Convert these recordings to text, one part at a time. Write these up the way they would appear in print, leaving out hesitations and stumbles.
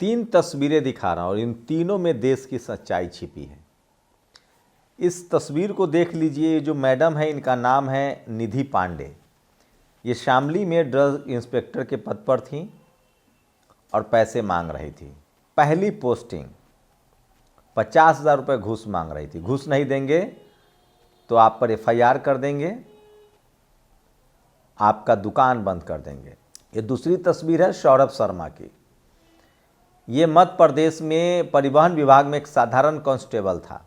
तीन तस्वीरें दिखा रहा हूं और इन तीनों में देश की सच्चाई छिपी है। इस तस्वीर को देख लीजिए। ये जो मैडम है इनका नाम है निधि पांडे। ये शामली में ड्रग इंस्पेक्टर के पद पर थी और पैसे मांग रही थी। पहली पोस्टिंग 50,000 रुपये घूस मांग रही थी। घूस नहीं देंगे तो आप पर FIR कर देंगे, आपका दुकान बंद कर देंगे। ये दूसरी तस्वीर है सौरभ शर्मा की। ये मध्य प्रदेश में परिवहन विभाग में एक साधारण कांस्टेबल था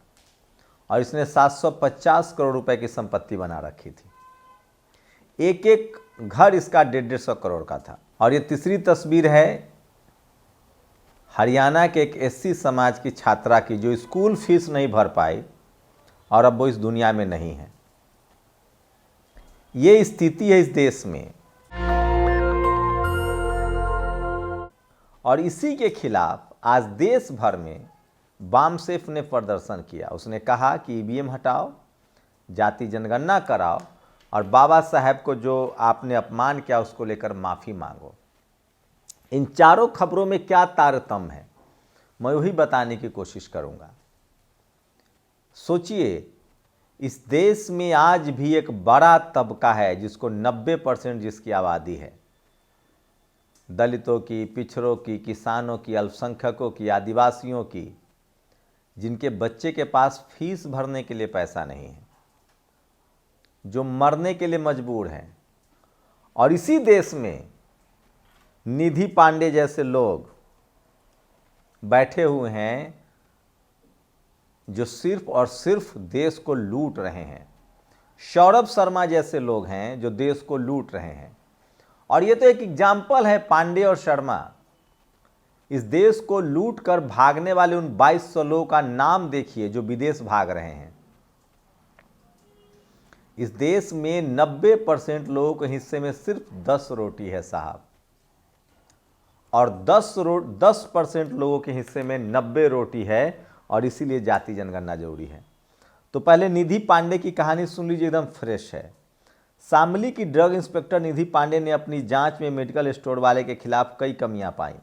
और इसने 750 करोड़ रुपए की संपत्ति बना रखी थी। एक एक घर इसका 150 करोड़ का था। और ये तीसरी तस्वीर है हरियाणा के एक SC समाज की छात्रा की जो स्कूल फीस नहीं भर पाई और अब वो इस दुनिया में नहीं है। ये स्थिति है इस देश में और इसी के खिलाफ आज देश भर में बामसेफ ने प्रदर्शन किया। उसने कहा कि EVM हटाओ, जाति जनगणना कराओ और बाबा साहेब को जो आपने अपमान किया उसको लेकर माफ़ी मांगो। इन चारों खबरों में क्या तारतम्य है मैं वही बताने की कोशिश करूंगा। सोचिए, इस देश में आज भी एक बड़ा तबका है जिसको 90% जिसकी आबादी है, दलितों की, पिछड़ों की, किसानों की, अल्पसंख्यकों की, आदिवासियों की, जिनके बच्चे के पास फीस भरने के लिए पैसा नहीं है, जो मरने के लिए मजबूर हैं। और इसी देश में निधि पांडे जैसे लोग बैठे हुए हैं जो सिर्फ और सिर्फ देश को लूट रहे हैं। सौरभ शर्मा जैसे लोग हैं जो देश को लूट रहे हैं। और ये तो एक एग्जाम्पल है, पांडे और शर्मा। इस देश को लूट कर भागने वाले उन 2200 लोगों का नाम देखिए जो विदेश भाग रहे हैं। इस देश में 90% लोगों के हिस्से में सिर्फ 10 रोटी है साहब, और 10% लोगों के हिस्से में 90 रोटी है और इसीलिए जाति जनगणना जरूरी है। तो पहले निधि पांडे की कहानी सुन लीजिए, एकदम फ्रेश है। शामली की ड्रग इंस्पेक्टर निधि पांडे ने अपनी जांच में मेडिकल स्टोर वाले के खिलाफ कई कमियां पाई।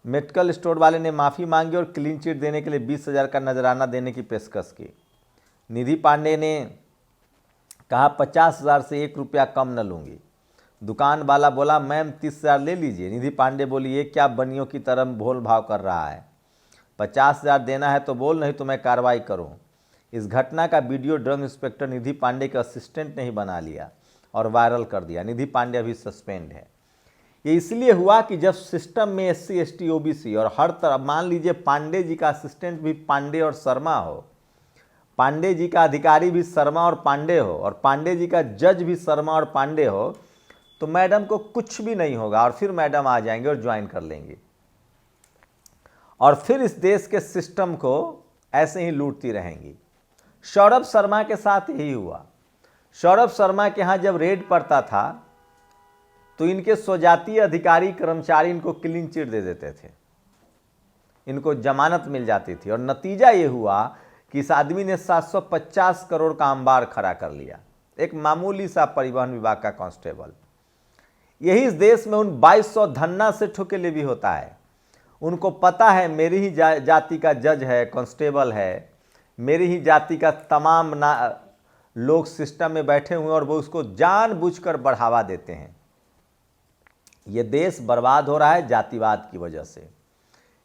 मेडिकल स्टोर वाले ने माफ़ी मांगी और क्लीन चिट देने के लिए 20,000 का नजराना देने की पेशकश की। निधि पांडे ने कहा 50,000 से 1 रुपया कम न लूँगी। दुकान वाला बोला मैम 30,000 ले लीजिए। निधि पांडे बोली ये क्या बनियों की तरह भोल भाव कर रहा है, 50,000 देना है तो बोल, नहीं तो मैं कार्रवाई करूं। इस घटना का वीडियो ड्रग इंस्पेक्टर निधि पांडे के असिस्टेंट ने ही बना लिया और वायरल कर दिया। निधि पांडे अभी सस्पेंड है। ये इसलिए हुआ कि जब सिस्टम में SC ST OBC और हर तरह, मान लीजिए पांडे जी का असिस्टेंट भी पांडे और शर्मा हो, पांडे जी का अधिकारी भी शर्मा और पांडे हो, और पांडे जी का जज भी शर्मा और पांडे हो, तो मैडम को कुछ भी नहीं होगा और फिर मैडम आ जाएंगे और ज्वाइन कर लेंगे और फिर इस देश के सिस्टम को ऐसे ही लूटती रहेंगी। सौरभ शर्मा के साथ यही हुआ। सौरभ शर्मा के यहाँ जब रेड पड़ता था तो इनके स्वजातीय अधिकारी कर्मचारी इनको क्लीन चिट दे देते थे, इनको जमानत मिल जाती थी और नतीजा ये हुआ कि इस आदमी ने 750 करोड़ का अंबार खड़ा कर लिया, एक मामूली सा परिवहन विभाग का कांस्टेबल। यही इस देश में उन 2200 धन्ना से ठुकेले भी होता है। उनको पता है मेरी ही जाति का जज है, कांस्टेबल है, मेरी ही जाति का तमाम लोग सिस्टम में बैठे हुए हैं और वो उसको जानबूझकर बढ़ावा देते हैं। ये देश बर्बाद हो रहा है जातिवाद की वजह से,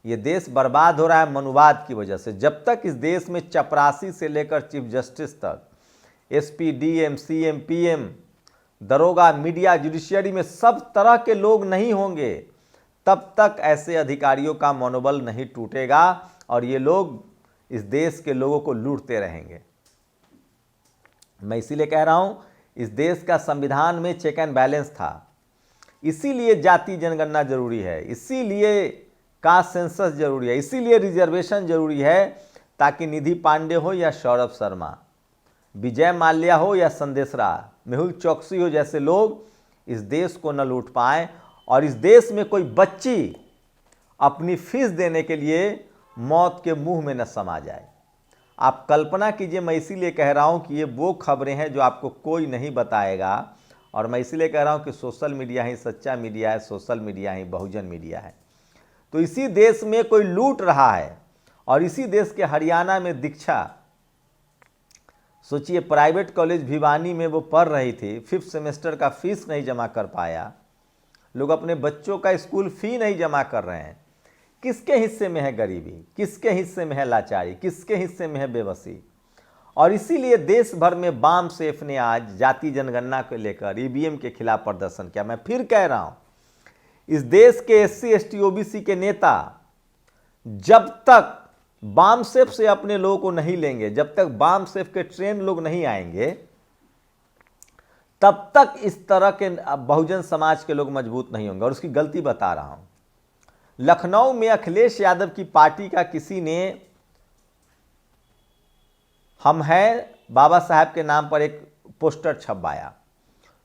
ये देश बर्बाद हो रहा है मनुवाद की वजह से। जब तक इस देश में चपरासी से लेकर चीफ जस्टिस तक, SP DM CM PM, दरोगा, मीडिया, जुडिशियरी में सब तरह के लोग नहीं होंगे, तब तक ऐसे अधिकारियों का मनोबल नहीं टूटेगा और ये लोग इस देश के लोगों को लूटते रहेंगे। मैं इसीलिए कह रहा हूं, इस देश का संविधान में चेक एंड बैलेंस था, इसीलिए जाति जनगणना जरूरी है, इसीलिए कास्ट सेंसस जरूरी है, इसीलिए रिजर्वेशन जरूरी है, ताकि निधि पांडे हो या सौरभ शर्मा, विजय माल्या हो या संदेशरा, मेहुल चौकसी हो जैसे लोग इस देश को न लूट पाएं और इस देश में कोई बच्ची अपनी फीस देने के लिए मौत के मुंह में न समा जाए। आप कल्पना कीजिए, मैं इसीलिए कह रहा हूं कि ये वो खबरें हैं जो आपको कोई नहीं बताएगा और मैं इसीलिए कह रहा हूं कि सोशल मीडिया ही सच्चा मीडिया है, सोशल मीडिया ही बहुजन मीडिया है। तो इसी देश में कोई लूट रहा है और इसी देश के हरियाणा में दीक्षा, सोचिए प्राइवेट कॉलेज भिवानी में वो पढ़ रही थी, 5th सेमेस्टर का फीस नहीं जमा कर पाया, लोग अपने बच्चों का स्कूल फी नहीं जमा कर रहे हैं। किसके हिस्से में है गरीबी, किसके हिस्से में है लाचारी, किसके हिस्से में है बेबसी। और इसीलिए देश भर में बाम सेफ ने आज जाति जनगणना को लेकर ईवीएम के खिलाफ प्रदर्शन किया। मैं फिर कह रहा हूं, इस देश के SC ST OBC के नेता जब तक बाम सेफ से अपने लोगों को नहीं लेंगे, जब तक बाम सेफ के ट्रेन लोग नहीं आएंगे, तब तक इस तरह के बहुजन समाज के लोग मजबूत नहीं होंगे। और उसकी गलती बता रहा हूं, लखनऊ में अखिलेश यादव की पार्टी का किसी ने हम हैं बाबा साहब के नाम पर एक पोस्टर छपवाया।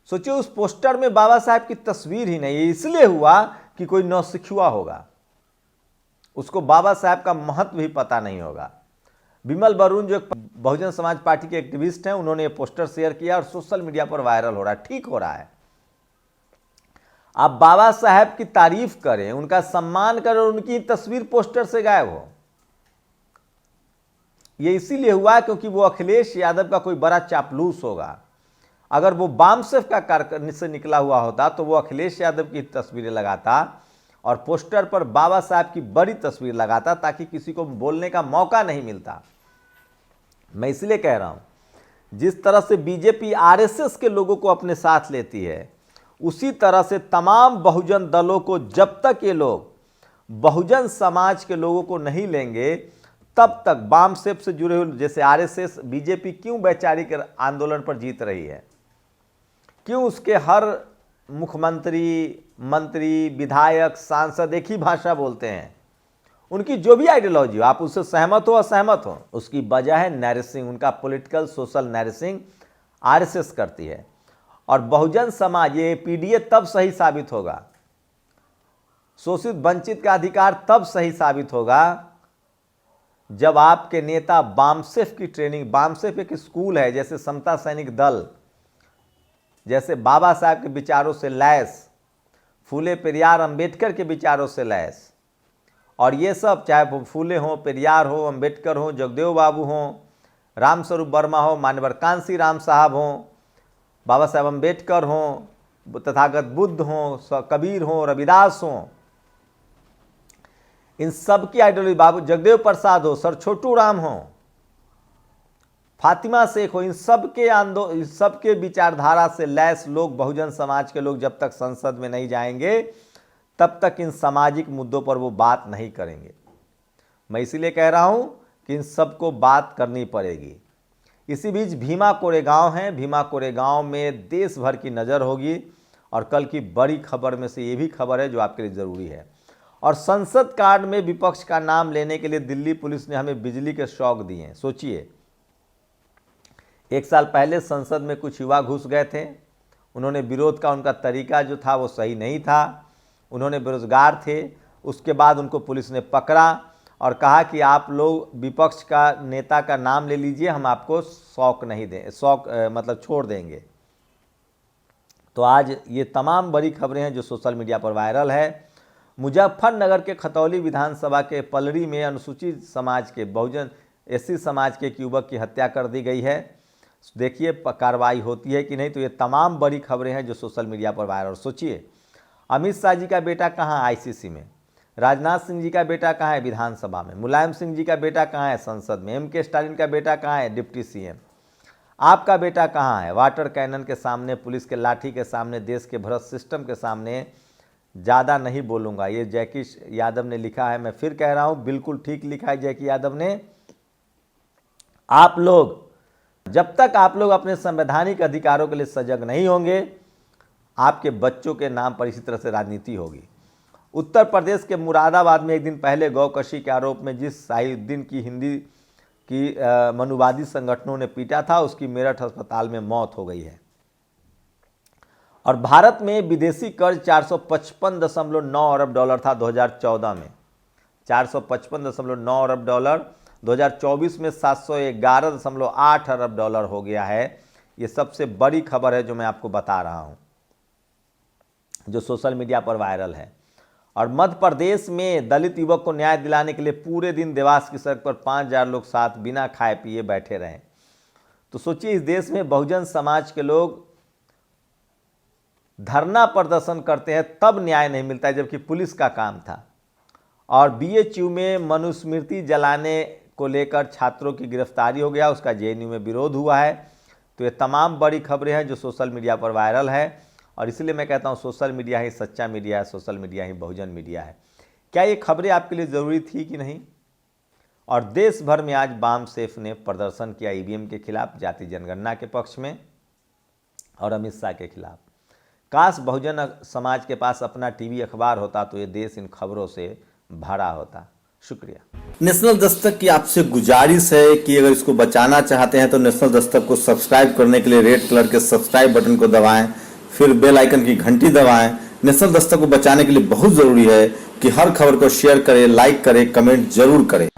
सोचिए उस पोस्टर में बाबा साहब की तस्वीर ही नहीं है। इसलिए हुआ कि कोई नौसिखुआ होगा, उसको बाबा साहब का महत्व भी पता नहीं होगा। विमल बरून जो एक बहुजन समाज पार्टी के एक्टिविस्ट हैं, उन्होंने ये पोस्टर शेयर किया और सोशल मीडिया पर वायरल हो रहा है। ठीक हो रहा है। आप बाबा साहब की तारीफ करें, उनका सम्मान करें, उनकी तस्वीर पोस्टर से गायब हो। ये इसीलिए हुआ क्योंकि वो अखिलेश यादव का कोई बड़ा चापलूस होगा। अगर वो बामसेफ का कार्य से निकला हुआ होता तो वो अखिलेश यादव की तस्वीरें लगाता और पोस्टर पर बाबा साहब की बड़ी तस्वीर लगाता, ताकि किसी को बोलने का मौका नहीं मिलता। मैं इसलिए कह रहा हूं, जिस तरह से बीजेपी RSS के लोगों को अपने साथ लेती है, उसी तरह से तमाम बहुजन दलों को जब तक ये लोग बहुजन समाज के लोगों को नहीं लेंगे, तब तक बामसेफ से जुड़े हुए जैसे RSS, बीजेपी क्यों वैचारिक आंदोलन पर जीत रही है, क्यों उसके हर मुख्यमंत्री, मंत्री, विधायक, सांसद एक ही भाषा बोलते हैं। उनकी जो भी आइडियोलॉजी हो, आप उससे सहमत हो असहमत हो, उसकी वजह है नैरेसिंग। उनका पॉलिटिकल सोशल नैरेसिंग RSS करती है। और बहुजन समाज, ये PDA तब सही साबित होगा, शोषित वंचित का अधिकार तब सही साबित होगा जब आपके नेता बामसेफ की ट्रेनिंग, बामसेफ एक स्कूल है जैसे समता सैनिक दल, जैसे बाबा साहब के विचारों से लैस, फूले पेरियार अंबेडकर के विचारों से लैस, और ये सब चाहे वो फूले हों, पेरियार हो, अंबेडकर हो, जगदेव बाबू हों, रामस्वरूप वर्मा हो, मान्यवर कांसी राम साहब हों, बाबा साहब अंबेडकर हों, तथागत बुद्ध हों, कबीर हों, रविदास हों, इन सब की आइडियोलॉजी, बाबू जगदेव प्रसाद हो, सर छोटू राम हो, फातिमा शेख हो, इन सबके विचारधारा से लैस लोग, बहुजन समाज के लोग जब तक संसद में नहीं जाएंगे, तब तक इन सामाजिक मुद्दों पर वो बात नहीं करेंगे। मैं इसीलिए कह रहा हूं कि इन सबको बात करनी पड़ेगी। इसी बीच भीमा कोरेगांव है, भीमा कोरेगांव में देश भर की नज़र होगी। और कल की बड़ी खबर में से ये भी खबर है जो आपके लिए ज़रूरी है। और संसद कार्ड में विपक्ष का नाम लेने के लिए दिल्ली पुलिस ने हमें बिजली के शॉक दिए हैं। सोचिए, 1 साल पहले संसद में कुछ युवा घुस गए थे, उन्होंने विरोध का, उनका तरीका जो था वो सही नहीं था, उन्होंने बेरोजगार थे। उसके बाद उनको पुलिस ने पकड़ा और कहा कि आप लोग विपक्ष का नेता का नाम ले लीजिए, हम आपको शौक नहीं दें, शौक मतलब छोड़ देंगे। तो आज ये तमाम बड़ी खबरें हैं जो सोशल मीडिया पर वायरल है। मुजफ्फरनगर के खतौली विधानसभा के पलरी में अनुसूचित समाज के, बहुजन SC समाज के एक युवक की हत्या कर दी गई है। देखिए कार्रवाई होती है कि नहीं। तो ये तमाम बड़ी खबरें हैं जो सोशल मीडिया पर वायरल। सोचिए, अमित शाह जी का बेटा कहाँ है ICC में, राजनाथ सिंह जी का बेटा कहाँ है विधानसभा में, मुलायम सिंह जी का बेटा कहाँ है संसद में, MK स्टालिन का बेटा कहाँ है डिप्टी CM, आपका बेटा कहाँ है वाटर कैनन के सामने, पुलिस के लाठी के सामने, देश के भ्रष्ट सिस्टम के सामने। ज़्यादा नहीं बोलूँगा, ये जैकी यादव ने लिखा है, मैं फिर कह रहा हूँ, बिल्कुल ठीक लिखा है जैकी यादव ने। आप लोग जब तक आप लोग अपने संवैधानिक अधिकारों के लिए सजग नहीं होंगे, आपके बच्चों के नाम पर इसी तरह से राजनीति होगी। उत्तर प्रदेश के मुरादाबाद में एक दिन पहले गौकशी के आरोप में जिस साहिउद्दीन की हिंदी की मनुवादी संगठनों ने पीटा था, उसकी मेरठ अस्पताल में मौत हो गई है। और भारत में विदेशी कर्ज 455.9 अरब डॉलर था 2014 में, 455.9 अरब डॉलर 2024 में 711.8 अरब डॉलर हो गया है। ये सबसे बड़ी खबर है जो मैं आपको बता रहा हूं, जो सोशल मीडिया पर वायरल है। और मध्य प्रदेश में दलित युवक को न्याय दिलाने के लिए पूरे दिन देवास की सड़क पर 5000 लोग साथ बिना खाए पिए बैठे रहे। तो सोचिए, इस देश में बहुजन समाज के लोग धरना प्रदर्शन करते हैं तब न्याय नहीं मिलता है, जबकि पुलिस का काम था। और बीएचयू में मनुस्मृति जलाने को लेकर छात्रों की गिरफ्तारी हो गया, उसका जेएनयू में विरोध हुआ है। तो ये तमाम बड़ी खबरें हैं जो सोशल मीडिया पर वायरल है, और इसलिए मैं कहता हूँ सोशल मीडिया ही सच्चा मीडिया है, सोशल मीडिया ही बहुजन मीडिया है। क्या ये खबरें आपके लिए ज़रूरी थी कि नहीं? और देश भर में आज बाम सेफ ने प्रदर्शन किया ईवीएम के खिलाफ, जाति जनगणना के पक्ष में और अमित शाह के खिलाफ। काश बहुजन समाज के पास अपना टीवी अखबार होता तो ये देश इन खबरों से भरा होता। शुक्रिया। नेशनल दस्तक की आपसे गुजारिश है कि अगर इसको बचाना चाहते हैं तो नेशनल दस्तक को सब्सक्राइब करने के लिए रेड कलर के सब्सक्राइब बटन को दबाएं, फिर बेल आइकन की घंटी दबाएं। नेशनल दस्तक को बचाने के लिए बहुत जरूरी है कि हर खबर को शेयर करें, लाइक करें, कमेंट जरूर करें।